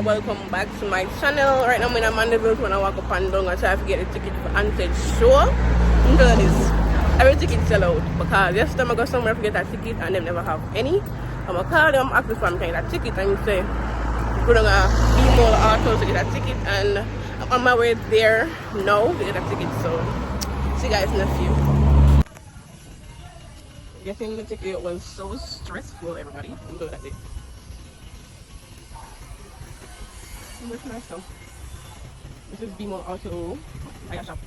welcome back to my channel. Right now I'm in Mandeville when I walk up and down and try to get a ticket for Haunted Show. Look at this. Every ticket sell out because yesterday I go somewhere to get a ticket and they never have any. I'm gonna call them, ask if I'm getting a ticket and say we're gonna email auto to get a ticket, and I'm on my way there now to get a ticket. So see you guys in a few. Getting the ticket was so stressful, everybody. Look at it. Look nice though. This is BMO Auto. I got shop.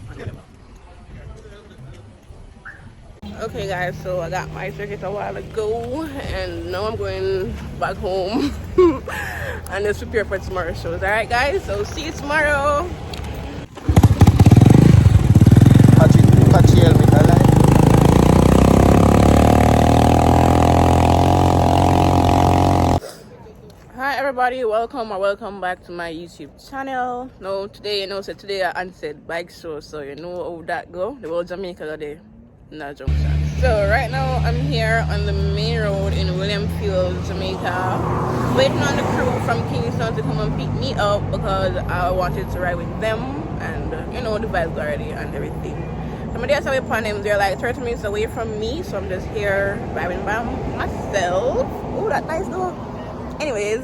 Okay guys, so I got my ticket a while ago and now I'm going back home and let's prepare for tomorrow's shows. Alright guys, so see you tomorrow. Hi everybody, welcome back to my YouTube channel. Now today, today I answered bike show, so you know how that go. The whole Jamaica today. No junction. So right now I'm here on the main road in William Field, Jamaica, waiting on the crew from Kingston to come and pick me up because I wanted to ride with them, and you know the vibes already and everything. Somebody else away upon them, they're like 30 minutes away from me, so I'm just here vibing by myself. Oh, that nice though. Anyways,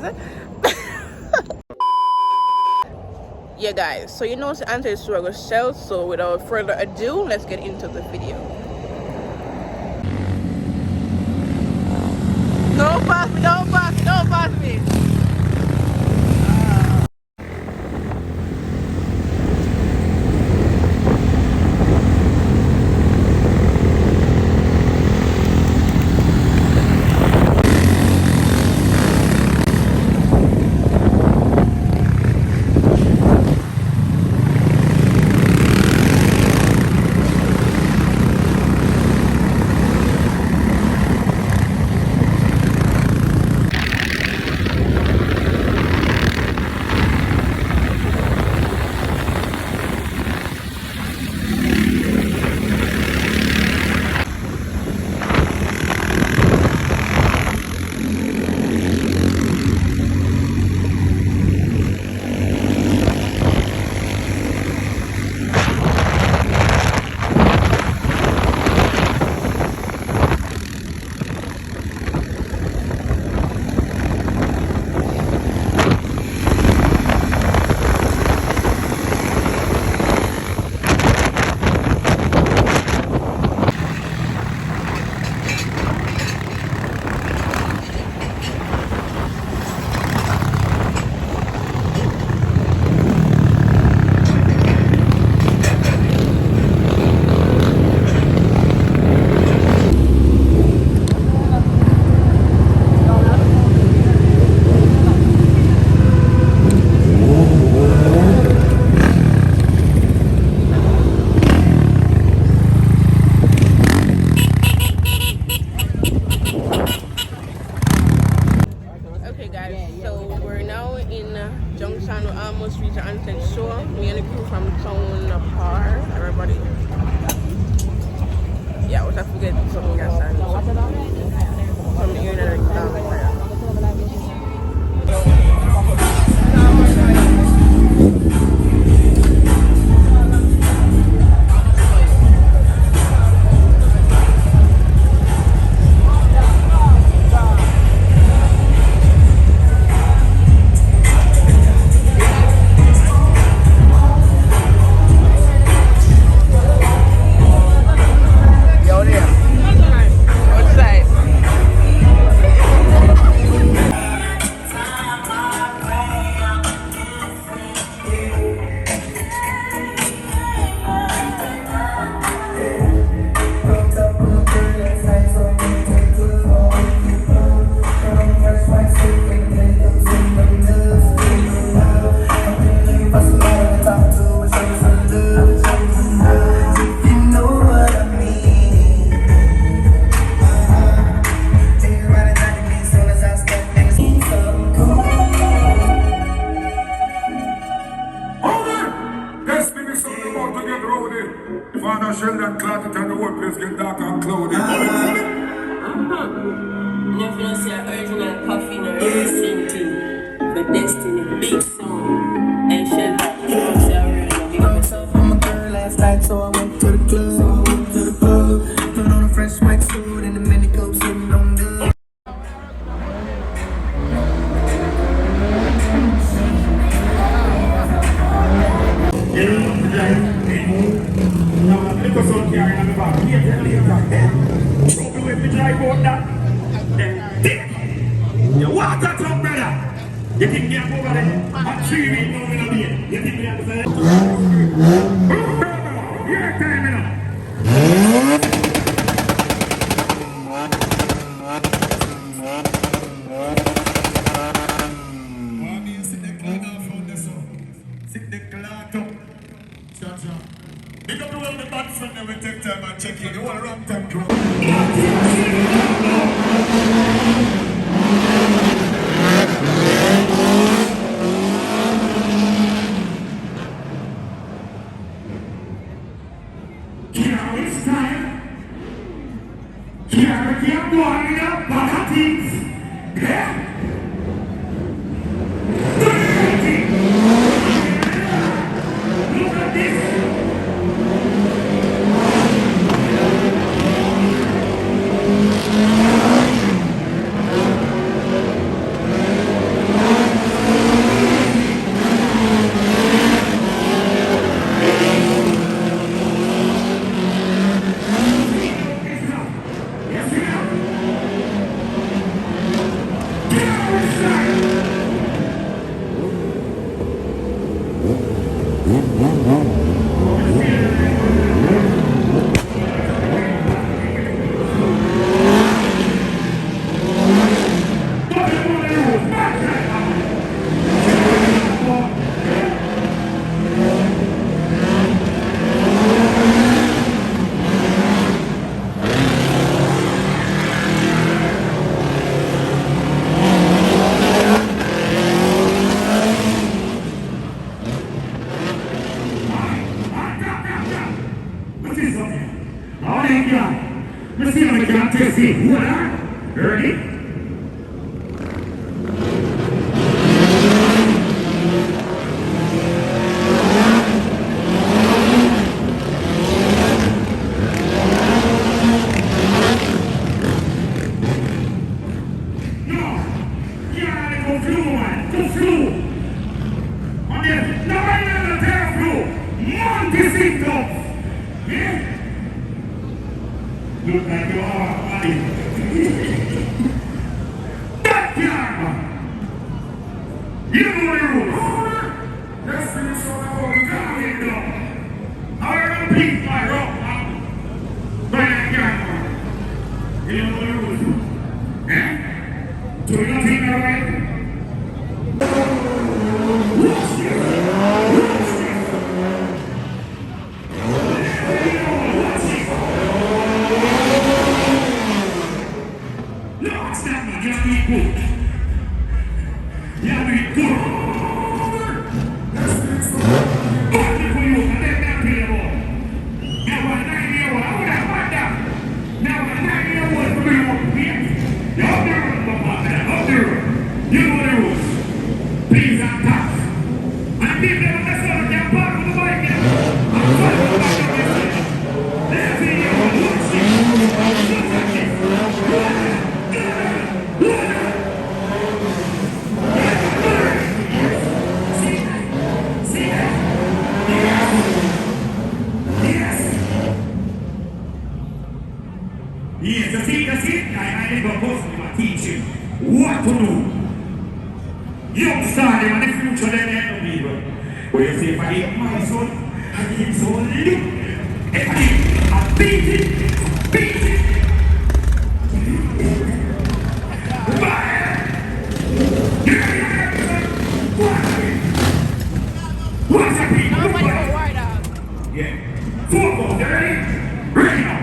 yeah guys, so you know the answer is struggle shell, so without further ado, let's get into the video. Don't pass me, don't pass me, don't pass me. Junction, we almost reached the Haunted Show. Me and the crew from town apart. Everybody. Yeah, what I forget some gas and some unit down there. Sheldon cloth it and the whole place get dark and cloudy. If you don't see an original coffee in a racing thing, The Destiny, big song. And Shelter. You got myself on my girl last night, so I went to the club. Put on a fresh white suit and the mini coat sitting on the. What a top brother! You think me over there? I'm 3 weeks now in a beer. You think me over there? Your time enough. Sit the clock up. Cha-cha. Pick up the one the bad friend that will take time and check in. You want to run time to Here is time. Here we are going up, Bahatins. Yeah. Look at this. Let's see if I can test it. What? Ready? Look like you are, buddy. Backyard! You know the rules. Let's finish on the whole garden, though. I repeat my rock, backyard. You know the rules. Eh? Do you think all right? Yes, that's it. I never personally teach you what to do. Young started in the future, then end of people. When you say, if I give my son, I give him so little. If I beat it, beat it. What's that beat? Yeah. 4 balls, you ready? Ready now.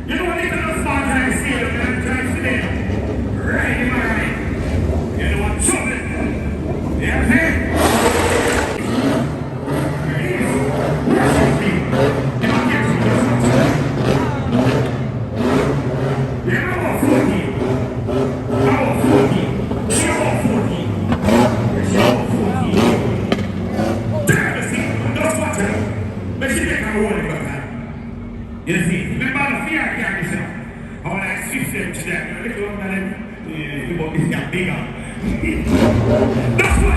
You know what You see, remember the fear can't be shown. I want to switch them to them. You know, look at them. But this got bigger. That's what.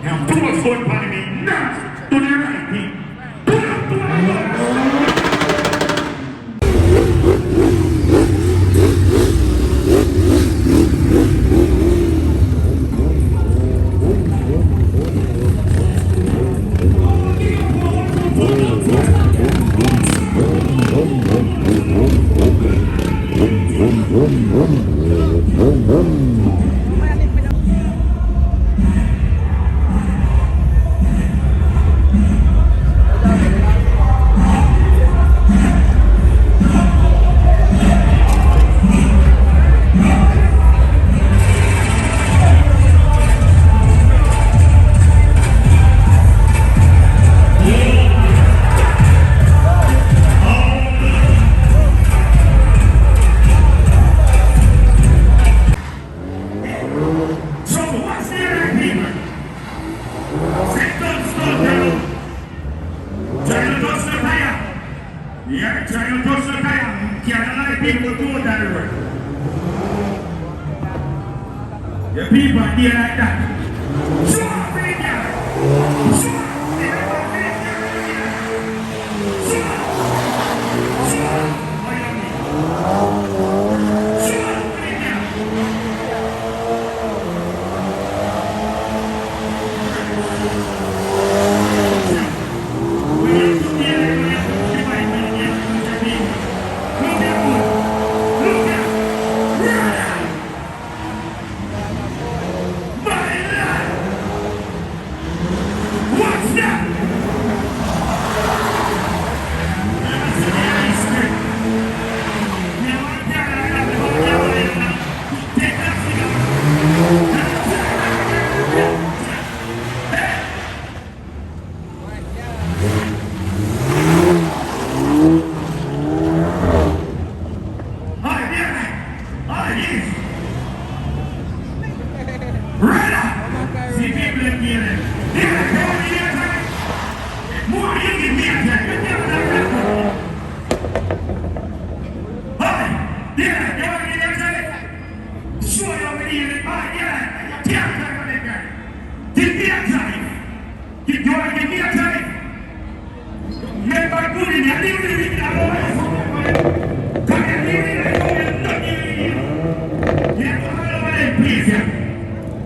Now, too much fun, pardon me. Now, to the right, me. Pull up to the right. So what's the other people? Second stop now. Try to touch the tire. Yeah, try to touch the tire. Can't allow people to go that way. The people are there like that. Show up in there. Show up in there. Show up. Show up. Show up in there.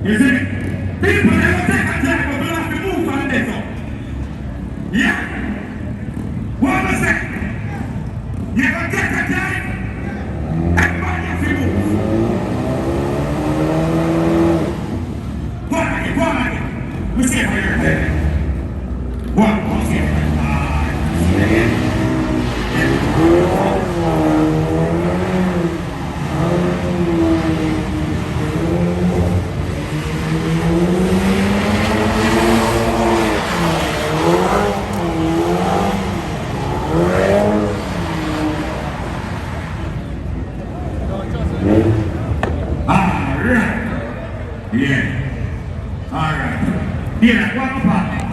You see, people never take a time, but we have to move on this one. Yeah. What was that? You never take a time, everybody has to move. Go on, We say for your head. One, two, yeah. All right. Yeah, one part.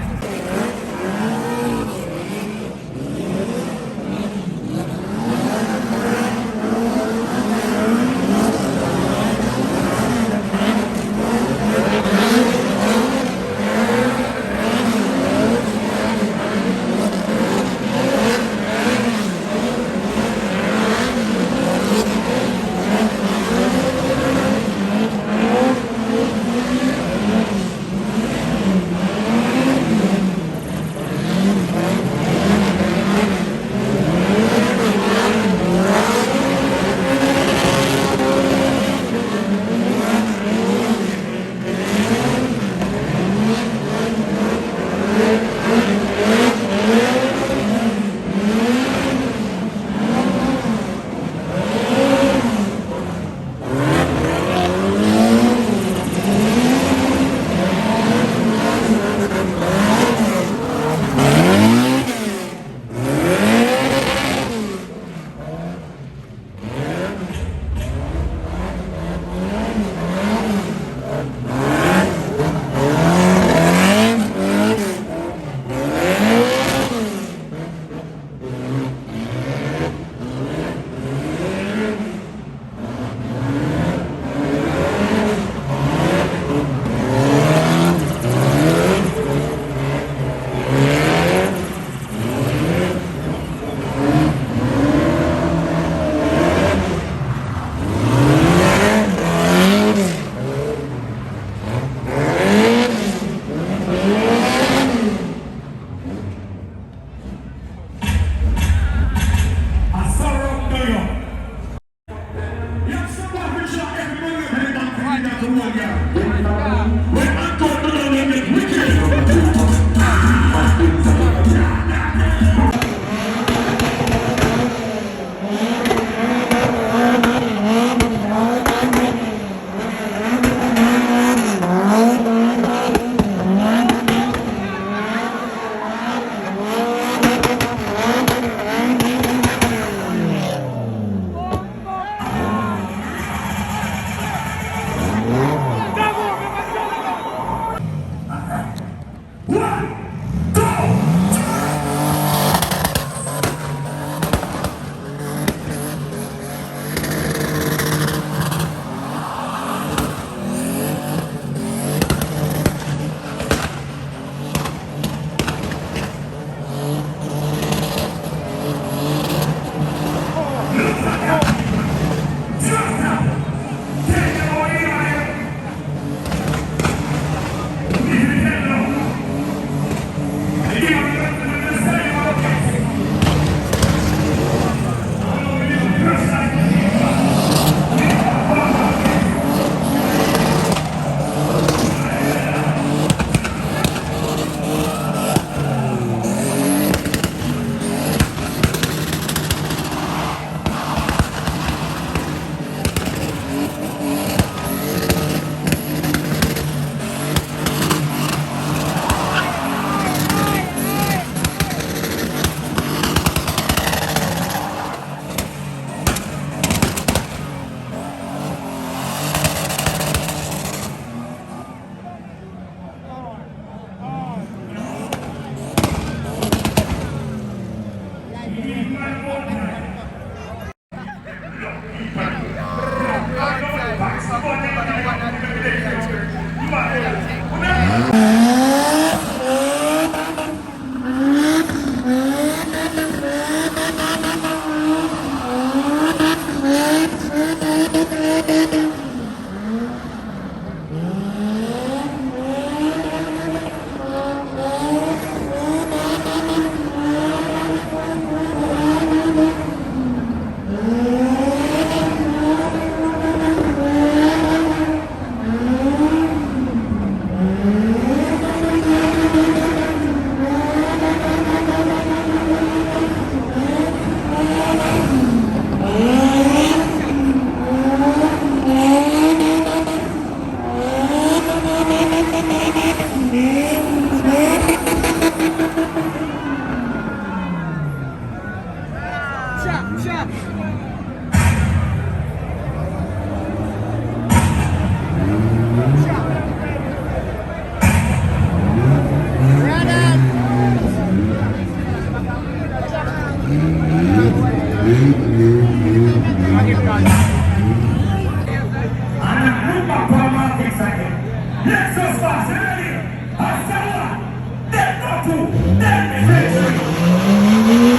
Passawa, then go to, then be victory.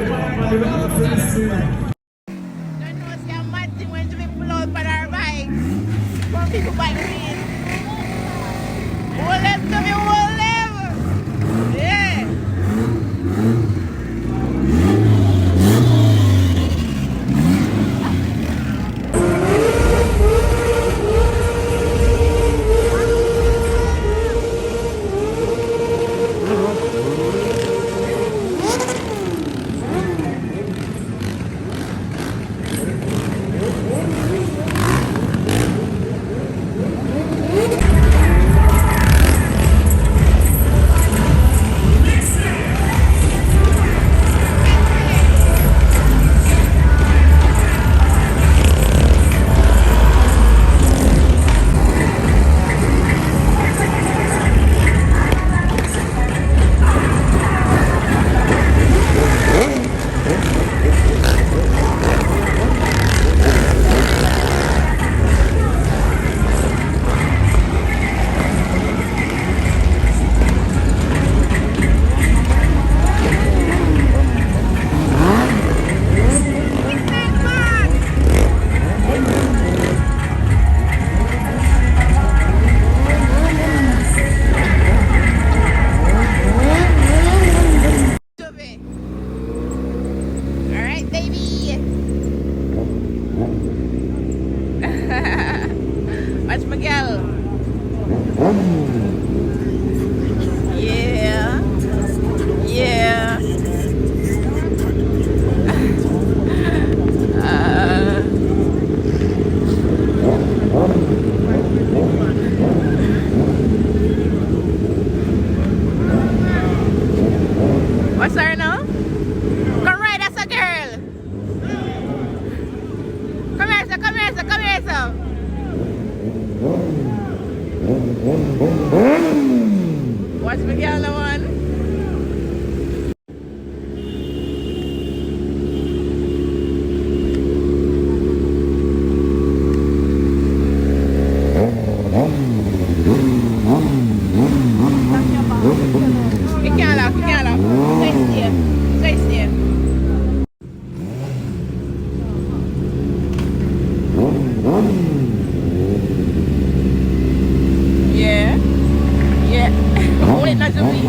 Don't know see a mad thing when Jimmy pull out on our bike. Some people bike me. Hold them to me, hold them. Yeah. Alright, baby. Watch Miguel. Yeah. Yeah. What's her now? Come right, that's a girl. Come here, sir, come here, sir, come here, sir. Watch Miguel the one. You can't lock, you can't lock. Stay still. Yeah. Yeah. Hold it, not to me.